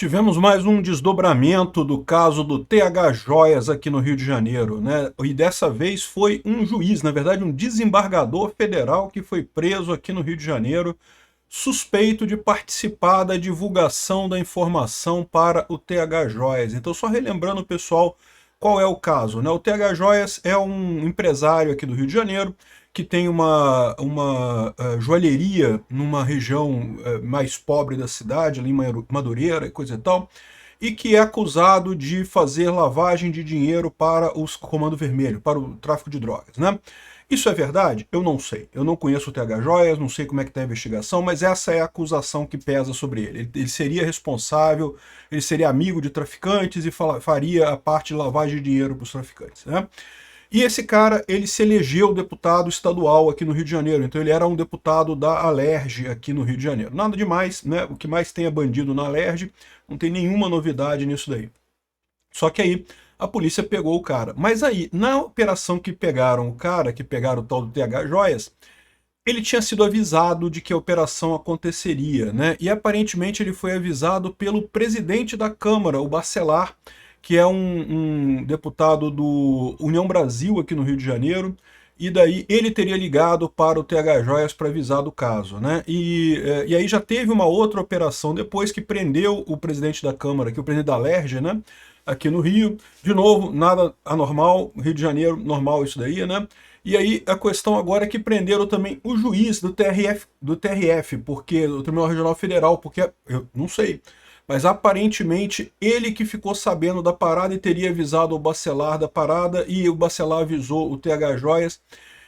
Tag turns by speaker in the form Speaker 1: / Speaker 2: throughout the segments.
Speaker 1: Tivemos mais um desdobramento do caso do TH Joias aqui no Rio de Janeiro, né? E dessa vez foi um juiz, na verdade um desembargador federal que foi preso aqui no Rio de Janeiro, suspeito de participar da divulgação da informação para o TH Joias. Então, só relembrando, pessoal, qual é o caso, né? O TH Joias é um empresário aqui do Rio de Janeiro que tem uma joalheria numa região mais pobre da cidade, ali em Madureira e coisa e tal, e que é acusado de fazer lavagem de dinheiro para os Comando Vermelho, para o tráfico de drogas, né? Isso é verdade? Eu não sei. Eu não conheço o TH Joias, não sei como é que está a investigação, mas essa é a acusação que pesa sobre ele. Ele seria responsável, ele seria amigo de traficantes e faria a parte de lavagem de dinheiro para os traficantes, né? E esse cara, ele se elegeu deputado estadual aqui no Rio de Janeiro, então ele era um deputado da Alerj aqui no Rio de Janeiro. Nada demais, né? O que mais tem é bandido na Alerj, não tem nenhuma novidade nisso daí. Só que aí a polícia pegou o cara. Mas aí, na operação que pegaram o cara, que pegaram o tal do TH Joias, ele tinha sido avisado de que a operação aconteceria, né? E aparentemente ele foi avisado pelo presidente da Câmara, o Bacelar, que é um deputado do União Brasil aqui no Rio de Janeiro, e daí ele teria ligado para o TH Joias para avisar do caso, né? E aí já teve uma outra operação depois que prendeu o presidente da Câmara, que é o presidente da Alerj, né? Aqui no Rio. De novo, nada anormal, Rio de Janeiro, normal isso daí, né? E aí a questão agora é que prenderam também o juiz do TRF, porque do Tribunal Regional Federal, porque eu não sei, mas aparentemente ele que ficou sabendo da parada e teria avisado o Bacelar da parada, e o Bacelar avisou o TH Joias.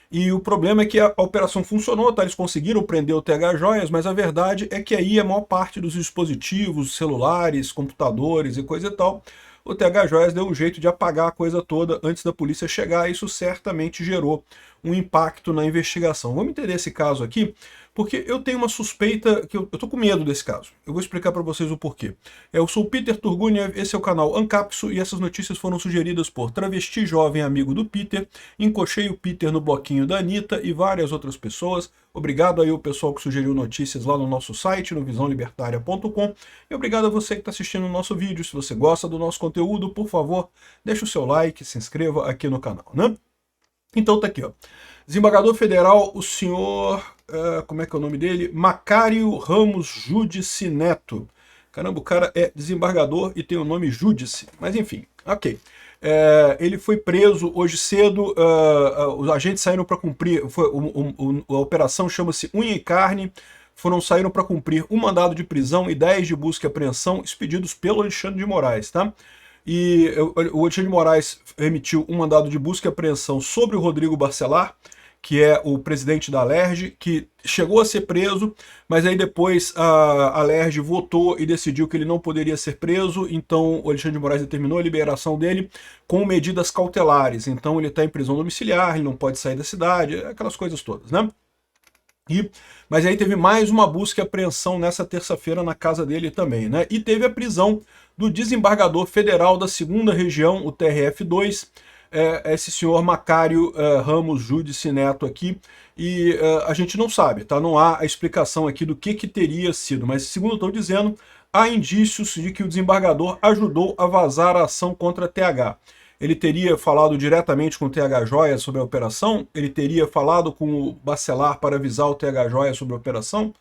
Speaker 1: E o problema é que a operação funcionou, tá? Eles conseguiram prender o TH Joias, mas a verdade é que aí a maior parte dos dispositivos, celulares, computadores e coisa e tal, o TH Joias deu um jeito de apagar a coisa toda antes da polícia chegar, e isso certamente gerou um impacto na investigação. Vamos entender esse caso aqui, porque eu tenho uma suspeita, que eu tô com medo desse caso. Eu vou explicar para vocês o porquê. Eu sou o Peter Turguniev, esse é o canal Ancapso, e essas notícias foram sugeridas por Travesti Jovem Amigo do Peter, Encochei o Peter no Bloquinho da Anitta e várias outras pessoas. Obrigado aí ao pessoal que sugeriu notícias lá no nosso site, no visãolibertaria.com, e obrigado a você que está assistindo o nosso vídeo. Se você gosta do nosso conteúdo, por favor, deixe o seu like, se inscreva aqui no canal, né? Então tá aqui, ó. Desembargador Federal, o senhor, como é que é o nome dele? Macário Ramos Júdice Neto. Caramba, o cara é desembargador e tem o nome Júdice, mas enfim, ok. Ele foi preso hoje cedo, os agentes saíram para cumprir, a operação chama-se Unha e Carne, saíram para cumprir um mandado de prisão e 10 de busca e apreensão expedidos pelo Alexandre de Moraes, tá? E o Alexandre de Moraes emitiu um mandado de busca e apreensão sobre o Rodrigo Bacelar, que é o presidente da Alerj, que chegou a ser preso, mas aí depois a Alerj votou e decidiu que ele não poderia ser preso, então o Alexandre de Moraes determinou a liberação dele com medidas cautelares. Então ele está em prisão domiciliar, ele não pode sair da cidade, aquelas coisas todas, né? Mas aí teve mais uma busca e apreensão nessa terça-feira na casa dele também, né? E teve a prisão do desembargador federal da 2ª Região, o TRF2, esse senhor Macário Ramos Júdice Neto aqui, e a gente não sabe, tá? Não há a explicação aqui do que teria sido, mas segundo estão dizendo, há indícios de que o desembargador ajudou a vazar a ação contra a TH. Ele teria falado diretamente com o TH Joias sobre a operação? Ele teria falado com o Bacelar para avisar o TH Joias sobre a operação?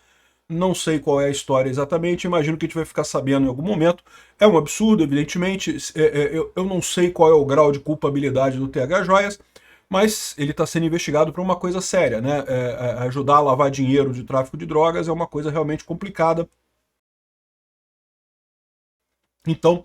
Speaker 1: Não sei qual é a história exatamente, imagino que a gente vai ficar sabendo em algum momento. É um absurdo, evidentemente, eu não sei qual é o grau de culpabilidade do TH Joias, mas ele está sendo investigado por uma coisa séria, né? Ajudar a lavar dinheiro de tráfico de drogas é uma coisa realmente complicada. Então,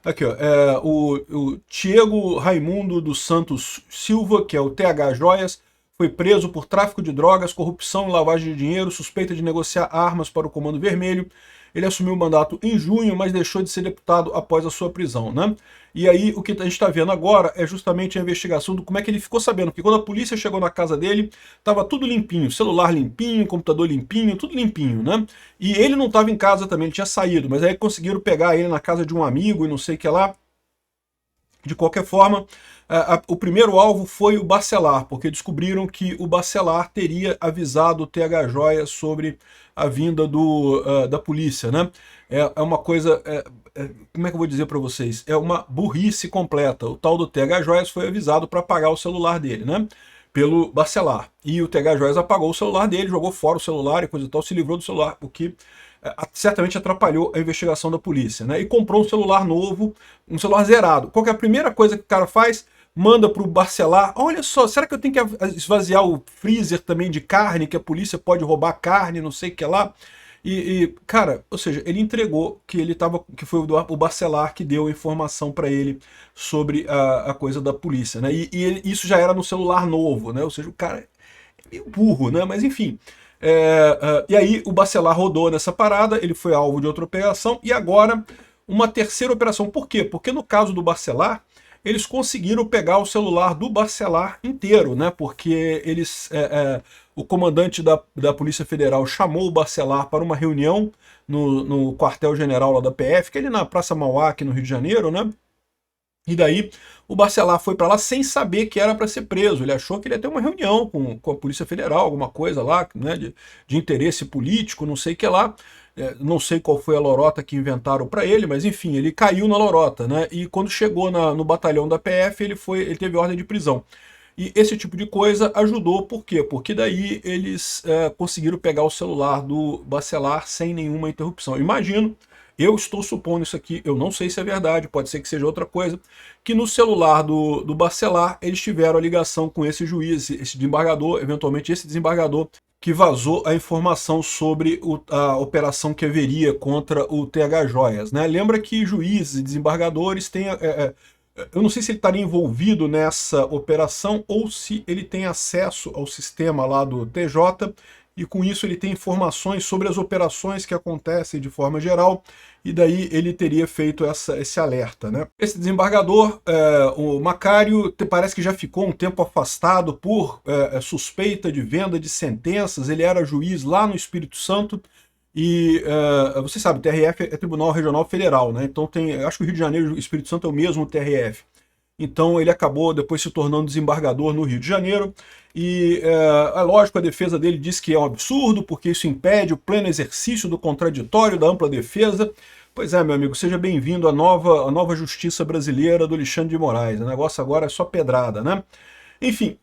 Speaker 1: aqui, ó, o Tiago Raimundo dos Santos Silva, que é o TH Joias, foi preso por tráfico de drogas, corrupção e lavagem de dinheiro, suspeita de negociar armas para o Comando Vermelho. Ele assumiu o mandato em junho, mas deixou de ser deputado após a sua prisão, né? E aí o que a gente está vendo agora é justamente a investigação do como é que ele ficou sabendo, porque quando a polícia chegou na casa dele, estava tudo limpinho, celular limpinho, computador limpinho, tudo limpinho, né? E ele não estava em casa também, ele tinha saído, mas aí conseguiram pegar ele na casa de um amigo e não sei o que lá. De qualquer forma, o primeiro alvo foi o Bacelar, porque descobriram que o Bacelar teria avisado o TH Joias sobre a vinda da polícia, né? é uma coisa, como é que eu vou dizer para vocês? É uma burrice completa. O tal do TH Joias foi avisado para apagar o celular dele, né? Pelo Bacelar. E o TH Joias apagou o celular dele, jogou fora o celular e coisa e tal, se livrou do celular, o que certamente atrapalhou a investigação da polícia, né? E comprou um celular novo, um celular zerado. Qual que é a primeira coisa que o cara faz? Manda para o Bacelar, olha só, será que eu tenho que esvaziar o freezer também de carne, que a polícia pode roubar carne, não sei o que lá. Cara, ou seja, ele entregou que ele tava, que foi o Bacelar que deu a informação para ele sobre a coisa da polícia, né? Isso já era no celular novo, né? Ou seja, o cara é meio burro, né? Mas enfim. E aí o Bacelar rodou nessa parada, ele foi alvo de outra operação, e agora uma terceira operação. Por quê? Porque no caso do Bacelar, eles conseguiram pegar o celular do Bacelar inteiro, né? Porque o comandante da Polícia Federal chamou o Bacelar para uma reunião no quartel-general lá da PF, que é ali na Praça Mauá, aqui no Rio de Janeiro, né? E daí o Bacelar foi para lá sem saber que era para ser preso. Ele achou que ele ia ter uma reunião com a Polícia Federal, alguma coisa lá, né, de interesse político, não sei o que lá. Não sei qual foi a lorota que inventaram para ele, mas enfim, ele caiu na lorota, né? E quando chegou no batalhão da PF, ele teve ordem de prisão. E esse tipo de coisa ajudou, por quê? Porque daí eles conseguiram pegar o celular do Bacelar sem nenhuma interrupção. Imagino, eu estou supondo isso aqui, eu não sei se é verdade, pode ser que seja outra coisa, que no celular do Bacelar eles tiveram a ligação com esse juiz, esse desembargador, eventualmente esse desembargador, que vazou a informação sobre a operação que haveria contra o TH Joias, né? Lembra que juízes e desembargadores têm... eu não sei se ele estaria envolvido nessa operação ou se ele tem acesso ao sistema lá do TJ e com isso ele tem informações sobre as operações que acontecem de forma geral e daí ele teria feito esse alerta, né? Esse desembargador, o Macário, parece que já ficou um tempo afastado por suspeita de venda de sentenças. Ele era juiz lá no Espírito Santo e você sabe, o TRF é Tribunal Regional Federal, né? Então acho que o Rio de Janeiro e o Espírito Santo é o mesmo TRF. Então ele acabou depois se tornando desembargador no Rio de Janeiro e lógico, a defesa dele diz que é um absurdo porque isso impede o pleno exercício do contraditório, da ampla defesa. Pois é, meu amigo, seja bem-vindo à nova justiça brasileira do Alexandre de Moraes. O negócio agora é só pedrada, né? Enfim,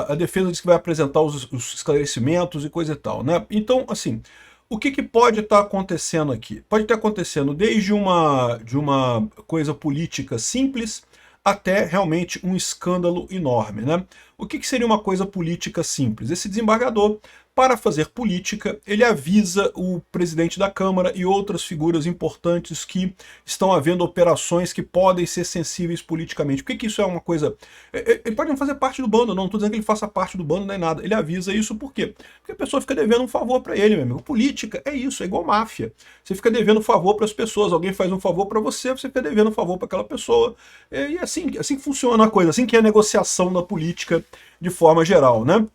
Speaker 1: a defesa diz que vai apresentar os esclarecimentos e coisa e tal, né? Então, assim, o que pode estar acontecendo aqui? Pode estar acontecendo desde de uma coisa política simples até realmente um escândalo enorme, né? O que seria uma coisa política simples? Esse desembargador, para fazer política, ele avisa o presidente da Câmara e outras figuras importantes que estão havendo operações que podem ser sensíveis politicamente. Por que isso é uma coisa... Ele pode não fazer parte do bando, não estou dizendo que ele faça parte do bando nem nada. Ele avisa isso por quê? Porque a pessoa fica devendo um favor para ele, meu amigo. Política é isso, é igual máfia. Você fica devendo um favor para as pessoas, alguém faz um favor para você, você fica devendo um favor para aquela pessoa. E assim que funciona a coisa, assim que é a negociação na política de forma geral, né?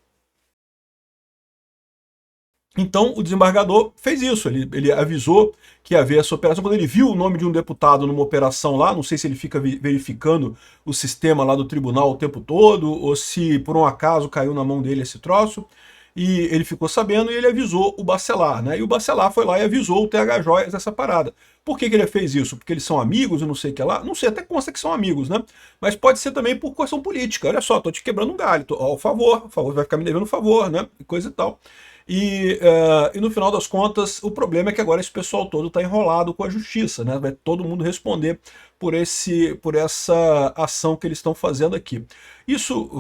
Speaker 1: Então o desembargador fez isso, ele avisou que ia haver essa operação. Quando ele viu o nome de um deputado numa operação lá, não sei se ele fica verificando o sistema lá do tribunal o tempo todo, ou se por um acaso caiu na mão dele esse troço, e ele ficou sabendo e ele avisou o Bacelar, né? E o Bacelar foi lá e avisou o TH Joias dessa parada. Por que ele fez isso? Porque eles são amigos e não sei o que lá? Não sei, até consta que são amigos, né? Mas pode ser também por questão política. Olha só, tô te quebrando um galho, ao favor, vai ficar me devendo um favor, né? E coisa e tal. E no final das contas, o problema é que agora esse pessoal todo está enrolado com a justiça, né? Vai todo mundo responder por essa ação que eles estão fazendo aqui. Isso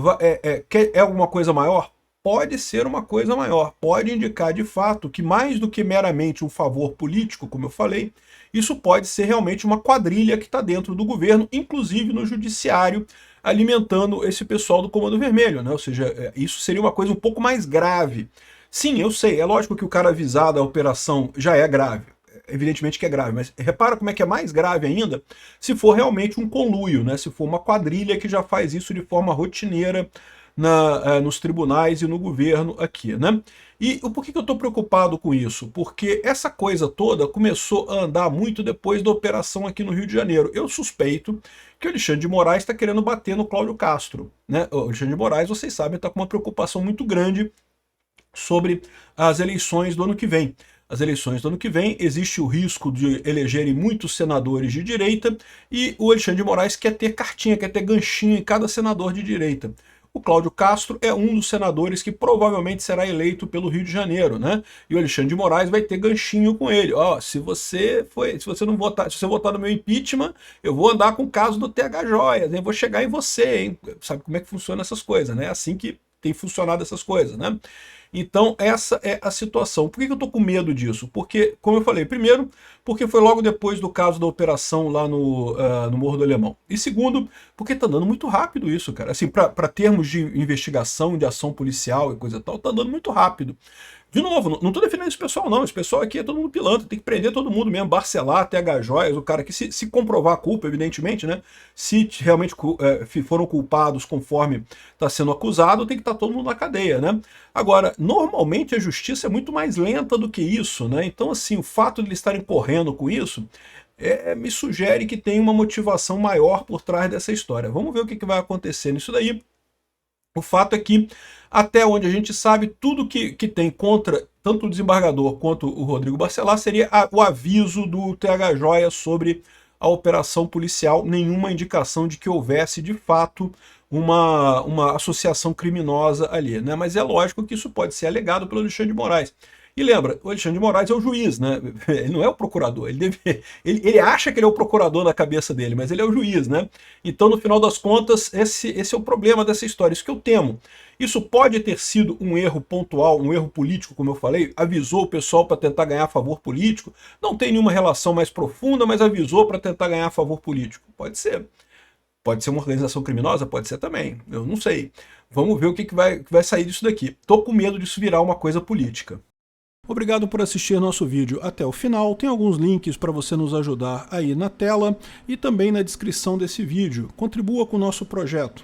Speaker 1: é alguma coisa maior? Pode ser uma coisa maior, pode indicar de fato que mais do que meramente um favor político, como eu falei, isso pode ser realmente uma quadrilha que está dentro do governo, inclusive no judiciário, alimentando esse pessoal do Comando Vermelho, né? Ou seja, isso seria uma coisa um pouco mais grave. Sim, eu sei, é lógico que o cara avisar da operação já é grave, evidentemente que é grave, mas repara como é que é mais grave ainda se for realmente um conluio, né? Se for uma quadrilha que já faz isso de forma rotineira nos tribunais e no governo aqui, né? E por que eu estou preocupado com isso? Porque essa coisa toda começou a andar muito depois da operação aqui no Rio de Janeiro. Eu suspeito que o Alexandre de Moraes está querendo bater no Cláudio Castro, né? O Alexandre de Moraes, vocês sabem, está com uma preocupação muito grande sobre as eleições do ano que vem. as eleições do ano que vem, existe o risco de elegerem muitos senadores de direita, e o Alexandre de Moraes quer ter cartinha, quer ter ganchinho em cada senador de direita. O Cláudio Castro é um dos senadores que provavelmente será eleito pelo Rio de Janeiro, né? E o Alexandre de Moraes vai ter ganchinho com ele. Ó, se você não votar, se você votar no meu impeachment, eu vou andar com o caso do TH Joias, hein? Vou chegar em você, hein? Sabe como é que funciona essas coisas, né? É assim que tem funcionado essas coisas, né? Então, essa é a situação. Por que eu tô com medo disso? Porque, como eu falei, primeiro, porque foi logo depois do caso da operação lá no Morro do Alemão. E segundo, porque tá dando muito rápido isso, cara. Assim, para termos de investigação, de ação policial e coisa e tal, tá dando muito rápido. De novo, não tô defendendo esse pessoal não, esse pessoal aqui é todo mundo pilantra, tem que prender todo mundo mesmo, Barcelar, TH Joias, o cara que se comprovar a culpa, evidentemente, né, se realmente foram culpados conforme está sendo acusado, tem que estar todo mundo na cadeia, né. Agora, normalmente a justiça é muito mais lenta do que isso, né, então assim, o fato de eles estarem correndo com isso, me sugere que tem uma motivação maior por trás dessa história. Vamos ver o que vai acontecer nisso daí. O fato é que, até onde a gente sabe, tudo que tem contra tanto o desembargador quanto o Rodrigo Barcelar seria o aviso do TH Joias sobre a operação policial, nenhuma indicação de que houvesse, de fato, uma associação criminosa ali, né? Mas é lógico que isso pode ser alegado pelo Alexandre de Moraes. E lembra, o Alexandre de Moraes é o juiz, né? Ele não é o procurador, ele acha que ele é o procurador na cabeça dele, mas ele é o juiz, né? Então, no final das contas, esse é o problema dessa história, isso que eu temo. Isso pode ter sido um erro pontual, um erro político, como eu falei, avisou o pessoal para tentar ganhar favor político, não tem nenhuma relação mais profunda, mas avisou para tentar ganhar favor político. Pode ser. Pode ser uma organização criminosa? Pode ser também, eu não sei. Vamos ver o que vai sair disso daqui. Tô com medo disso virar uma coisa política. Obrigado por assistir nosso vídeo até o final. Tem alguns links para você nos ajudar aí na tela e também na descrição desse vídeo. Contribua com o nosso projeto.